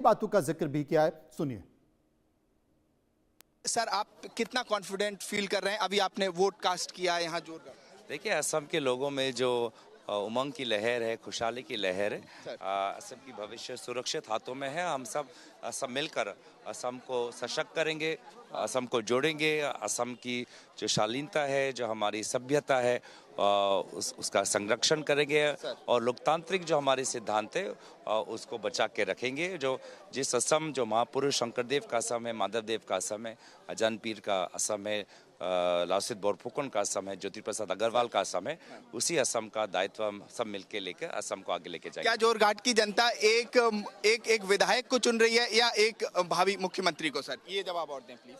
बातों का जिक्र भी किया है, सुनिए। सर, आप कितना कॉन्फिडेंट फील कर रहे हैं? अभी आपने वोट कास्ट किया है यहाँ जोरदार। देखिए, असम के लोगों में जो उमंग की लहर है, खुशहाली की लहर है। असम की भविष्य सुरक्षित हाथों में है। हम सब मिलकर असम को सशक्त करेंगे, असम को जोड़ेंगे। असम की जो शालीनता है, जो हमारी सभ्यता है, उसका संरक्षण करेंगे और लोकतांत्रिक जो हमारे सिद्धांत है उसको बचा के रखेंगे। जिस असम जो महापुरुष शंकरदेव का असम है, माधवदेव का असम है, अजान पीर का असम है, लासित बोरफुकन का असम है, ज्योति प्रसाद अग्रवाल का असम है, उसी असम का दायित्व हम सब मिलकर लेकर असम को आगे लेके जाएंगे। क्या जोरघाट की जनता एक विधायक को चुन रही है या एक भावी मुख्यमंत्री को? सर, ये जवाब और दें प्लीज।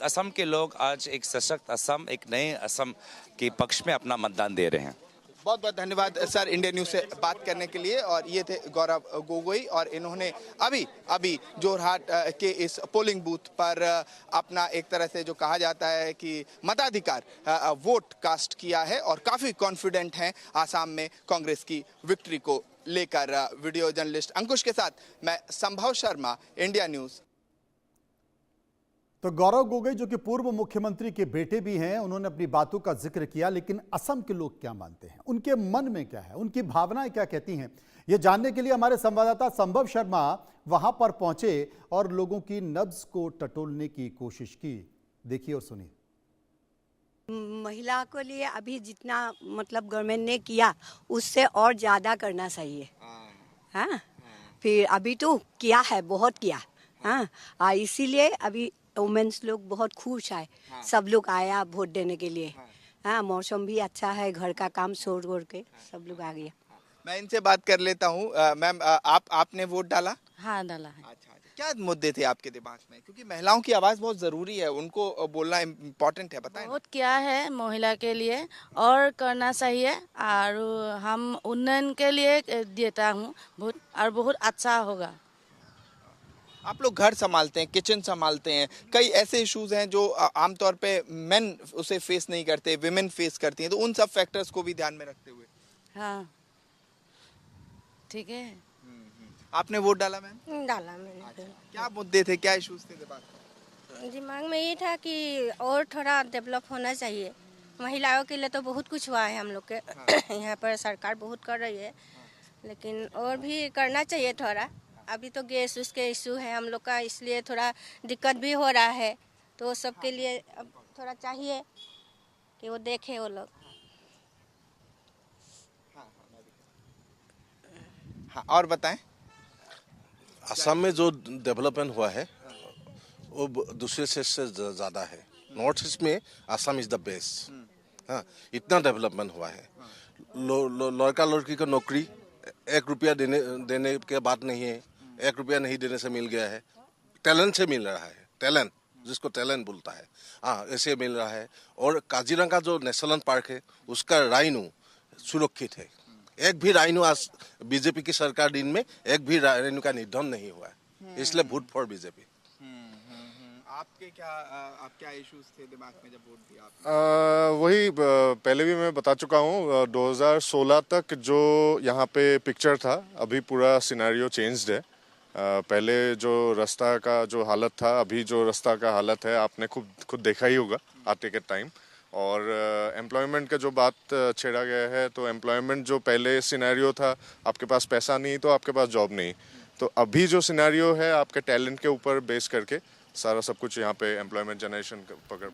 असम के लोग आज एक सशक्त असम, एक नए असम के पक्ष में अपना मतदान दे रहे हैं। बहुत बहुत धन्यवाद सर इंडिया न्यूज से बात करने के लिए। और ये थे गौरव गोगोई और इन्होंने अभी जोरहाट के इस पोलिंग बूथ पर अपना एक तरह से जो कहा जाता है कि मताधिकार वोट कास्ट किया है और काफी कॉन्फिडेंट हैं आसाम में कांग्रेस की विक्ट्री को लेकर। वीडियो जर्नलिस्ट अंकुश के साथ मैं संभव शर्मा, इंडिया न्यूज। तो गौरव गोगोई जो कि पूर्व मुख्यमंत्री के बेटे भी हैं, उन्होंने अपनी बातों का जिक्र किया। लेकिन असम के लोग क्या मानते हैं, उनके मन में क्या है, उनकी भावनाएं क्या कहती हैं, ये जानने के लिए हमारे संवाददाता संभव शर्मा वहां पर पहुंचे और लोगों की नब्ज को टटोलने की कोशिश की। देखिए और सुनिए। महिला को लिए अभी जितना मतलब गवर्नमेंट ने किया उससे और ज्यादा करना चाहिए। हाँ, फिर अभी तो किया है, बहुत किया। हाँ, इसीलिए अभी वुमेन्स लोग बहुत खुश है। सब लोग आया वोट देने के लिए। हाँ, मौसम भी अच्छा है, घर का काम छोड़ के सब लोग आ गया। मैं इनसे बात कर लेता हूँ। मैम, आपने वोट डाला? हाँ, डाला है। अच्छा, क्या मुद्दे थे आपके दिमाग में? क्योंकि महिलाओं की आवाज बहुत जरूरी है, उनको बोलना इम्पोर्टेंट है, बताएं। बहुत क्या है महिला के लिए और करना चाहिए, और हम उन्नयन के लिए देता हूँ वोट, और बहुत अच्छा होगा। आप लोग घर संभालते हैं, किचन संभालते हैं, कई ऐसे इश्यूज हैं जो आमतौर पे मेन उसे फेस नहीं करते, विमेन फेस करती हैं, तो उन सब फैक्टर्स को भी ध्यान में रखते हुए। हाँ, ठीक है। आपने वोट डाला मैम? डाला मैंने। अच्छा, क्या मुद्दे थे, क्या इश्यूज थे दिमाग में? ये था कि और थोड़ा डेवलप होना चाहिए। महिलाओं के लिए तो बहुत कुछ हुआ है हम लोग के। हाँ। यहाँ पर सरकार बहुत कर रही है। हाँ। लेकिन और भी करना चाहिए थोड़ा। अभी तो गैस उसके इशू है हम लोग का, इसलिए थोड़ा दिक्कत भी हो रहा है। तो सबके लिए अब थोड़ा चाहिए कि वो देखे वो लोग। हाँ, और बताएं। असम में जो डेवलपमेंट हुआ है वो दूसरे स्टेट से ज़्यादा है। नॉर्थ ईस्ट में असम इज़ द बेस्ट। हाँ, इतना डेवलपमेंट हुआ है। लड़का लड़की को नौकरी 1 रुपया देने के बाद नहीं है, 1 रुपया नहीं देने से मिल गया है। टैलेंट से मिल रहा है, टैलेंट जिसको टैलेंट बोलता है, हाँ, ऐसे मिल रहा है। और काजीरंगा जो नेशनल पार्क है उसका राइनो सुरक्षित है। एक भी राइनो आज बीजेपी की सरकार दिन में एक भी राइनो का निधन नहीं हुआ है, इसलिए वोट फॉर बीजेपी। आपके क्या इश्यूज थे दिमाग में जब वोट दिया आपने? वही पहले भी मैं बता चुका हूँ, 2016 तक जो यहाँ पे पिक्चर था, अभी पूरा सिनेरियो चेंज्ड है। पहले जो रास्ता का जो हालत था, अभी जो रास्ता का हालत है आपने खुद देखा ही होगा आते के टाइम। और एम्प्लॉयमेंट का जो बात छेड़ा गया है, तो एम्प्लॉयमेंट जो पहले सिनेरियो था, आपके पास पैसा नहीं तो आपके पास जॉब नहीं, तो अभी जो सिनेरियो है आपके टैलेंट के ऊपर बेस करके सारा सब कुछ यहाँ पे एम्प्लॉयमेंट जनरेशन पकड़।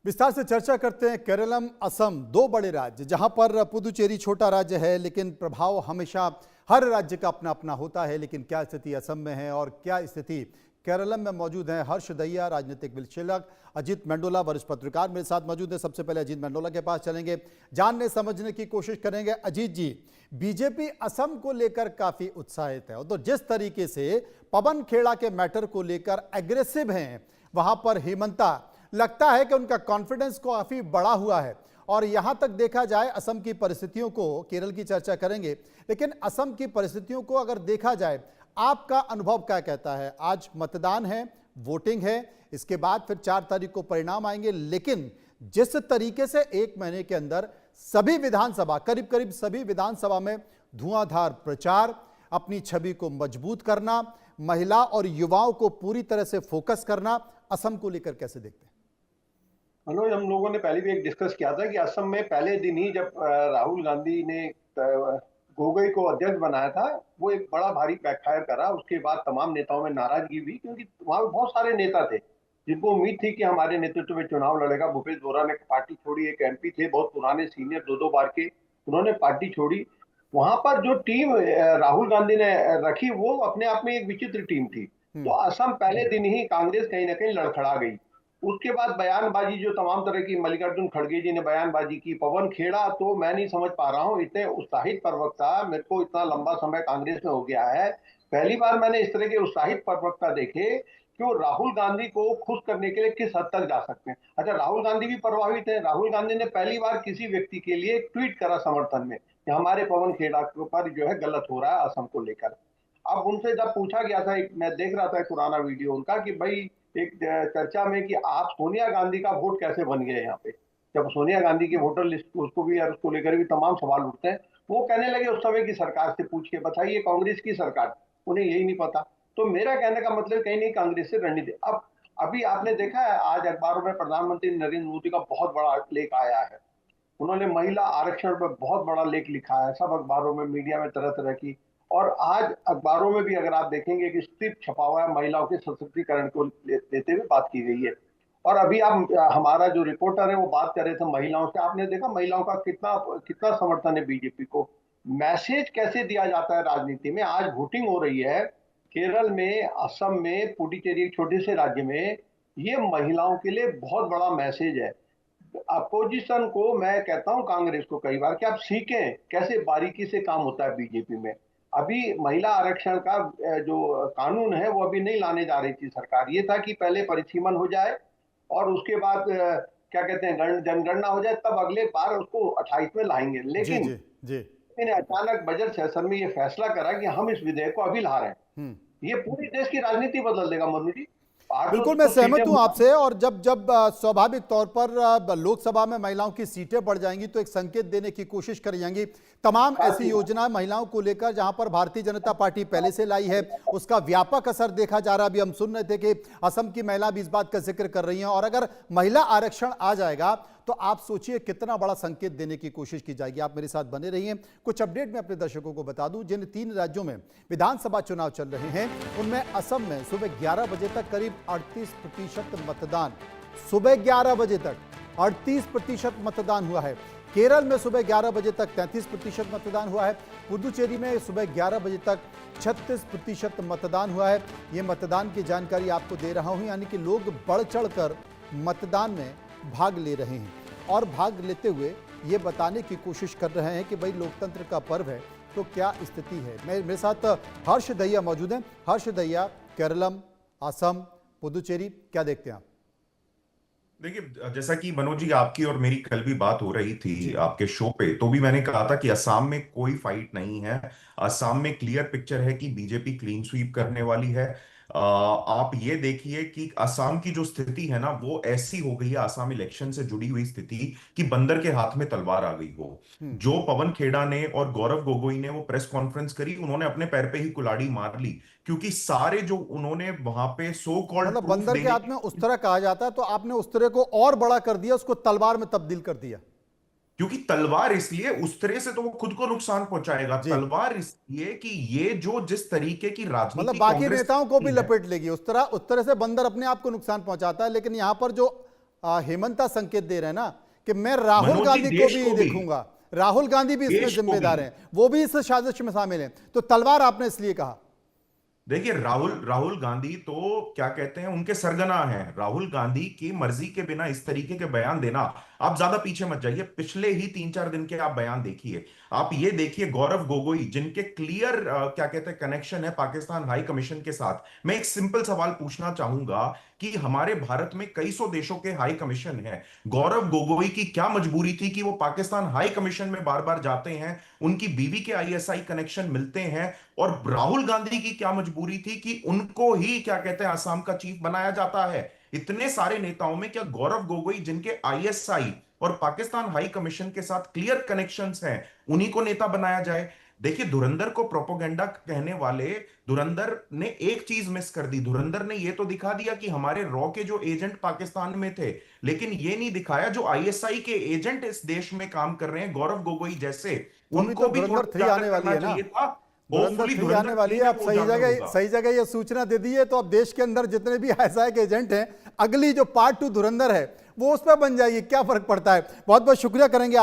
विस्तार से चर्चा करते हैं। केरलम, असम, 2 बड़े राज्य, जहां पर पुदुचेरी छोटा राज्य है, लेकिन प्रभाव हमेशा हर राज्य का अपना अपना होता है। लेकिन क्या स्थिति असम में है और क्या स्थिति केरलम में मौजूद है? हर्ष दहिया, राजनीतिक विश्लेषक, अजीत मेंडोला, वरिष्ठ पत्रकार मेरे साथ मौजूद है। सबसे पहले अजीत मेंडोला के पास चलेंगे, जानने समझने की कोशिश करेंगे। अजीत जी, बीजेपी असम को लेकर काफी उत्साहित है, तो जिस तरीके से पवन खेड़ा के मैटर को लेकर एग्रेसिव हैं वहां पर हेमंता, लगता है कि उनका कॉन्फिडेंस काफी बढ़ा हुआ है। और यहां तक देखा जाए असम की परिस्थितियों को, केरल की चर्चा करेंगे, लेकिन असम की परिस्थितियों को अगर देखा जाए, आपका अनुभव क्या कहता है? आज मतदान है, वोटिंग है, इसके बाद फिर 4 तारीख को परिणाम आएंगे, लेकिन जिस तरीके से 1 महीने के अंदर सभी विधानसभा, करीब करीब सभी विधानसभा में धुआंधार प्रचार, अपनी छवि को मजबूत करना, महिला और युवाओं को पूरी तरह से फोकस करना, असम को लेकर कैसे देखते हैं? मनोज, हम लोगों ने पहले भी एक डिस्कस किया था कि असम में पहले दिन ही जब राहुल गांधी ने गोगोई को अध्यक्ष बनाया था, वो एक बड़ा भारी बैकफायर करा। उसके बाद तमाम नेताओं में नाराजगी हुई, क्योंकि वहां बहुत सारे नेता थे जिनको उम्मीद थी कि हमारे नेतृत्व में चुनाव लड़ेगा। भूपेश बोरा ने पार्टी छोड़ी, एक एमपी थे बहुत पुराने सीनियर, दो बार के, उन्होंने पार्टी छोड़ी। वहां पर जो टीम राहुल गांधी ने रखी वो अपने आप में एक विचित्र टीम थी। तो असम पहले दिन ही कांग्रेस कहीं ना कहीं लड़खड़ा गई। उसके बाद बयानबाजी जो तमाम तरह की, मल्लिकार्जुन खड़गे जी ने बयानबाजी की, पवन खेड़ा, तो मैं नहीं समझ पा रहा हूँ, इतने उत्साहित प्रवक्ता, मेरे को इतना लंबा समय कांग्रेस में हो गया है, पहली बार मैंने इस तरह के उत्साहित प्रवक्ता देखे कि वो राहुल गांधी को खुश करने के लिए किस हद तक जा सकते हैं। अच्छा, राहुल गांधी भी प्रभावित है। राहुल गांधी ने पहली बार किसी व्यक्ति के लिए ट्वीट करा समर्थन में कि हमारे पवन खेड़ा पर जो है गलत हो रहा है असम को लेकर। अब उनसे जब पूछा गया था, मैं देख रहा था एक पुराना वीडियो उनका, कि भाई एक चर्चा में कि आप सोनिया गांधी का वोट कैसे बन गए यहाँ पे, जब सोनिया गांधी की वोटर लिस्ट उसको भी और उसको लेकर भी तमाम सवाल उठते हैं। वो कहने लगे उस समय की सरकार से पूछ के बताइए, कांग्रेस की सरकार, उन्हें यही नहीं पता। तो मेरा कहने का मतलब कहीं नहीं कांग्रेस से रणनीति। अब अभी आपने देखा है आज अखबारों में प्रधानमंत्री नरेंद्र मोदी का बहुत बड़ा लेख आया है। उन्होंने महिला आरक्षण पर बहुत बड़ा लेख लिखा है, सब अखबारों में, मीडिया में तरह तरह की। और आज अखबारों में भी अगर आप देखेंगे कि स्क्रिप्ट छपा हुआ है, महिलाओं के सशक्तिकरण को लेते हुए बात की गई है। और अभी आप, हमारा जो रिपोर्टर है वो बात कर रहे थे महिलाओं से, आपने देखा महिलाओं का कितना कितना समर्थन है बीजेपी को। मैसेज कैसे दिया जाता है राजनीति में। आज वोटिंग हो रही है केरल में, असम में, पुडुचेरी, एक छोटे से राज्य में, ये महिलाओं के लिए बहुत बड़ा मैसेज है। अपोजिशन को मैं कहता हूं, कांग्रेस को कई बार, कि आप सीखें कैसे बारीकी से काम होता है बीजेपी में। अभी महिला आरक्षण का जो कानून है वो अभी नहीं लाने जा रही थी सरकार। ये था कि पहले परिसीमन हो जाए और उसके बाद क्या कहते हैं, जनगणना हो जाए, तब अगले बार उसको 28 में लाएंगे। लेकिन इन्होंने अचानक बजट सेशन में ये फैसला करा कि हम इस विधेयक को अभी ला रहे हैं। ये पूरी देश की राजनीति बदल देगा मनु जी। बिल्कुल, मैं सहमत हूं आपसे। और जब स्वाभाविक तौर पर लोकसभा में महिलाओं की सीटें बढ़ जाएंगी तो एक संकेत देने की कोशिश करी जाएंगी। तमाम ऐसी योजनाएं महिलाओं को लेकर जहां पर भारतीय जनता पार्टी पहले से लाई है, उसका व्यापक असर देखा जा रहा है। अभी हम सुन रहे थे कि असम की महिला भी इस बात का जिक्र कर रही हैं। और अगर महिला आरक्षण आ जाएगा तो आप सोचिए कितना बड़ा संकेत देने की कोशिश की जाएगी। आप मेरे साथ बने रहिए। कुछ अपडेट मैं अपने दर्शकों को बता दूं, जिन 3 राज्यों में विधानसभा चुनाव चल रहे हैं उनमें असम में सुबह 11 बजे तक करीब 38% मतदान, सुबह 11 बजे तक 38% मतदान हुआ है। केरल में सुबह 11 बजे तक 33% मतदान हुआ है। पुडुचेरी में सुबह 11 बजे तक 36% मतदान हुआ है। ये मतदान की जानकारी आपको दे रहा हूं, यानी कि लोग बढ़ चढ़ कर मतदान में भाग ले रहे हैं और भाग लेते हुए ये बताने की कोशिश कर रहे हैं कि भाई लोकतंत्र का पर्व है तो क्या स्थिति है। मेरे साथ हर्ष दहिया मौजूद हैं। हर्ष दहिया, केरलम, असम, पुडुचेरी, क्या देखते हैं आप? देखिए, जैसा कि मनोज जी आपकी और मेरी कल भी बात हो रही थी आपके शो पे, तो भी मैंने कहा था कि असम में कोई फाइट नहीं है। असम में क्लियर पिक्चर है कि बीजेपी क्लीन स्वीप करने वाली है। आप ये देखिए कि असम की जो स्थिति है ना, वो ऐसी हो गई है, असम इलेक्शन से जुड़ी हुई स्थिति, कि बंदर के हाथ में तलवार आ गई हो। जो पवन खेड़ा ने और गौरव गोगोई ने वो प्रेस कॉन्फ्रेंस करी, उन्होंने अपने पैर पे ही कुल्हाड़ी मार ली, क्योंकि सारे जो उन्होंने वहां पे सो कॉल्ड मतलब बंदर के हाथ में उस तरह कहा जाता है, तो आपने उस तरह को और बड़ा कर दिया, उसको तलवार में तब्दील कर दिया। क्योंकि तलवार इसलिए, उस तरह से तो वो खुद को नुकसान पहुंचाएगा। तलवार इसलिए कि ये जो जिस तरीके की राजनीति, मतलब बाकी नेताओं को भी लपेट लेगी उस तरह से बंदर अपने आप को नुकसान पहुंचाता है। लेकिन यहां पर जो हेमंता संकेत दे रहे हैं ना कि मैं राहुल गांधी को भी देखूंगा, राहुल गांधी भी इसमें जिम्मेदार हैं, वो भी इस साजिश में शामिल हैं, तो तलवार आपने इसलिए कहा। देखिए, राहुल गांधी तो क्या कहते हैं, उनके सरगना हैं। राहुल गांधी की मर्जी के बिना इस तरीके के बयान देना, आप ज्यादा पीछे मत जाइए, पिछले ही 3-4 दिन के आप बयान देखिए। आप ये देखिए गौरव गोगोई, जिनके क्लियर क्या कहते हैं कनेक्शन है पाकिस्तान हाई कमीशन के साथ। मैं एक सिंपल सवाल पूछना चाहूंगा कि हमारे भारत में कई सौ देशों के हाई कमीशन हैं, गौरव गोगोई की क्या मजबूरी थी कि वो पाकिस्तान हाई कमीशन में बार बार जाते हैं, उनकी बीवी के आईएसआई कनेक्शन मिलते हैं, और राहुल गांधी की क्या मजबूरी थी कि उनको ही क्या कहते हैं असम का चीफ बनाया जाता है। इतने सारे नेताओं में क्या गौरव गोगोई, जिनके आईएसआई और पाकिस्तान हाई कमीशन के साथ क्लियर कनेक्शंस हैं, उन्हीं को नेता बनाया जाए? देखिए, धुरंधर को प्रोपोगेंडा कहने वाले धुरंधर ने एक चीज मिस कर दी। धुरंधर ने ये तो दिखा दिया कि हमारे रॉ के जो एजेंट पाकिस्तान में थे, लेकिन ये नहीं दिखाया जो आईएसआई के एजेंट इस देश में काम कर रहे हैं, गौरव गोगोई जैसे, अभी उनको तो भी धुरंधर थोड़ा 3 ज्यादा आने वाली करना है ना, चाहिए था। धुरंधर Hopefully 3 आने वाली है। आप धुरंधर 3 में वो सही जगह ये सूचना दे दी है, तो अब देश के अंदर जितने भी आईएसआई के एजेंट हैं, अगली जो पार्ट 2 धुरंधर है वो उस पर बन जाएगी, क्या फर्क पड़ता है। बहुत बहुत शुक्रिया करेंगे आप